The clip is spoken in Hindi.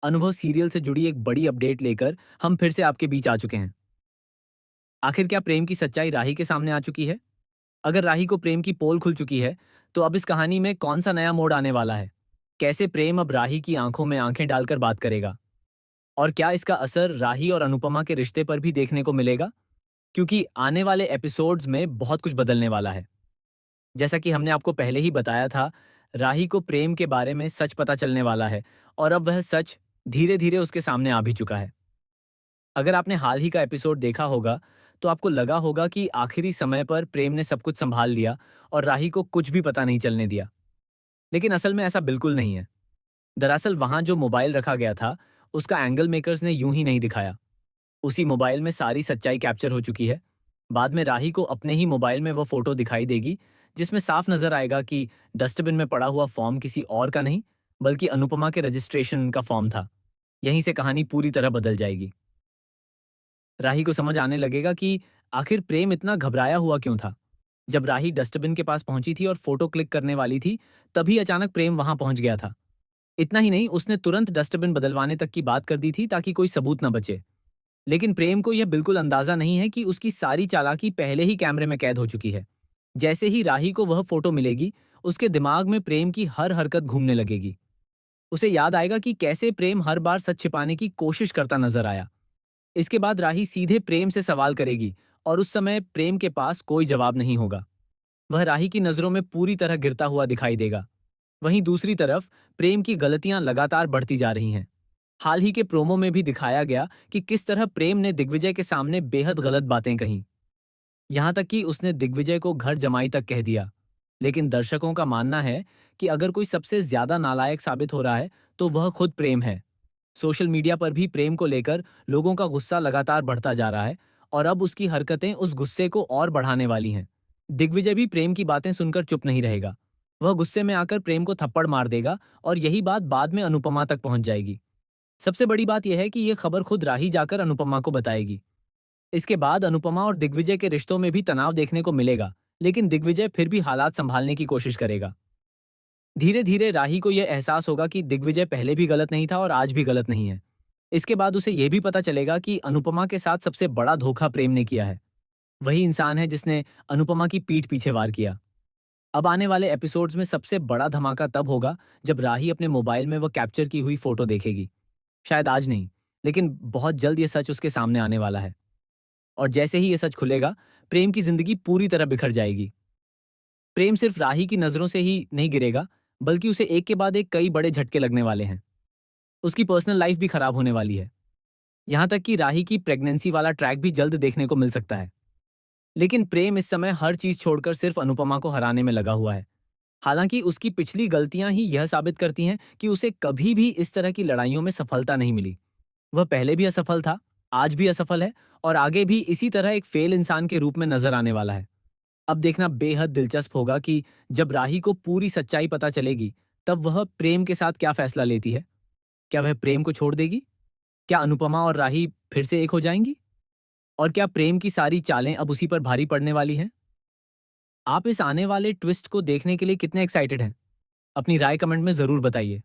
अनुभव सीरियल से जुड़ी एक बड़ी अपडेट लेकर हम फिर से आपके बीच आ चुके हैं। आखिर क्या प्रेम की सच्चाई राही के सामने आ चुकी है? अगर राही को प्रेम की पोल खुल चुकी है, तो अब इस कहानी में कौन सा नया मोड़ आने वाला है? कैसे प्रेम अब राही की आंखों में आंखें डालकर बात करेगा? और क्या इसका असर राही और अनुपमा के रिश्ते पर भी देखने को मिलेगा? क्योंकि आने वाले एपिसोड्स में बहुत कुछ बदलने वाला है। जैसा कि हमने आपको पहले ही बताया था, राही को प्रेम के बारे में सच पता चलने वाला है और अब वह सच धीरे-धीरे उसके सामने आ भी चुका है। अगर आपने हाल ही का एपिसोड देखा होगा, तो आपको लगा होगा कि आखिरी समय पर प्रेम ने सब कुछ संभाल लिया और राही को कुछ भी पता नहीं चलने दिया। लेकिन असल में ऐसा बिल्कुल नहीं है। दरअसल वहां जो मोबाइल रखा गया था, उसका एंगल मेकर्स ने यूं ही नहीं दिखाया। उसी मोबाइल में सारी सच्चाई कैप्चर हो चुकी है। बाद में राही को अपने ही मोबाइल में वो फोटो दिखाई देगी, जिसमें साफ नजर आएगा कि डस्टबिन में पड़ा हुआ फॉर्म किसी और का नहीं, बल्कि अनुपमा के रजिस्ट्रेशन का फॉर्म था। यहीं से कहानी पूरी तरह बदल जाएगी। राही को समझ आने लगेगा कि आखिर प्रेम इतना घबराया हुआ क्यों था। जब राही डस्टबिन के पास पहुंची थी और फोटो क्लिक करने वाली थी, तभी अचानक प्रेम वहां पहुंच गया था। इतना ही नहीं, उसने तुरंत डस्टबिन बदलवाने तक की बात कर दी थी ताकि कोई सबूत न बचे। लेकिन प्रेम को यह बिल्कुल अंदाजा नहीं है कि उसकी सारी चालाकी पहले ही कैमरे में कैद हो चुकी है। जैसे ही राही को वह फोटो मिलेगी, उसके दिमाग में प्रेम की हर हरकत घूमने लगेगी। उसे याद आएगा कि कैसे प्रेम हर बार सच छिपाने की कोशिश करता नजर आया। इसके बाद राही सीधे प्रेम से सवाल करेगी और उस समय प्रेम के पास कोई जवाब नहीं होगा। वह राही की नजरों में पूरी तरह गिरता हुआ दिखाई देगा। वहीं दूसरी तरफ प्रेम की गलतियां लगातार बढ़ती जा रही हैं। हाल ही के प्रोमो में भी दिखाया गया कि किस तरह प्रेम ने दिग्विजय के सामने बेहद गलत बातें कहीं। यहां तक कि उसने दिग्विजय को घर जमाई तक कह दिया। लेकिन दर्शकों का मानना है कि अगर कोई सबसे ज्यादा नालायक साबित हो रहा है, तो वह खुद प्रेम है। सोशल मीडिया पर भी प्रेम को लेकर लोगों का गुस्सा लगातार बढ़ता जा रहा है और अब उसकी हरकतें उस गुस्से को और बढ़ाने वाली हैं। दिग्विजय भी प्रेम की बातें सुनकर चुप नहीं रहेगा। वह गुस्से में आकर प्रेम को थप्पड़ मार देगा और यही बात बाद में अनुपमा तक पहुंच जाएगी। सबसे बड़ी बात यह है कि यह खबर खुद राही जाकर अनुपमा को बताएगी। इसके बाद अनुपमा और दिग्विजय के रिश्तों में भी तनाव देखने को मिलेगा, लेकिन दिग्विजय फिर भी हालात संभालने की कोशिश करेगा। धीरे धीरे राही को यह एहसास होगा कि दिग्विजय पहले भी गलत नहीं था और आज भी गलत नहीं है। इसके बाद उसे यह भी पता चलेगा कि अनुपमा के साथ सबसे बड़ा धोखा प्रेम ने किया है। वही इंसान है जिसने अनुपमा की पीठ पीछे वार किया। अब आने वाले एपिसोड्स में सबसे बड़ा धमाका तब होगा जब राही अपने मोबाइल में वो कैप्चर की हुई फोटो देखेगी। शायद आज नहीं, लेकिन बहुत जल्द ये सच उसके सामने आने वाला है। और जैसे ही ये सच खुलेगा, प्रेम की जिंदगी पूरी तरह बिखर जाएगी। प्रेम सिर्फ राही की नजरों से ही नहीं गिरेगा, बल्कि उसे एक के बाद एक कई बड़े झटके लगने वाले हैं। उसकी पर्सनल लाइफ भी खराब होने वाली है। यहां तक कि राही की प्रेगनेंसी वाला ट्रैक भी जल्द देखने को मिल सकता है। लेकिन प्रेम इस समय हर चीज छोड़कर सिर्फ अनुपमा को हराने में लगा हुआ है। हालांकि उसकी पिछली गलतियां ही यह साबित करती हैं कि उसे कभी भी इस तरह की लड़ाइयों में सफलता नहीं मिली। वह पहले भी असफल था, आज भी असफल है और आगे भी इसी तरह एक फेल इंसान के रूप में नजर आने वाला है। अब देखना बेहद दिलचस्प होगा कि जब राही को पूरी सच्चाई पता चलेगी, तब वह प्रेम के साथ क्या फैसला लेती है। क्या वह प्रेम को छोड़ देगी? क्या अनुपमा और राही फिर से एक हो जाएंगी? और क्या प्रेम की सारी चालें अब उसी पर भारी पड़ने वाली हैं? आप इस आने वाले ट्विस्ट को देखने के लिए कितने एक्साइटेड हैं? अपनी राय कमेंट में जरूर बताइए।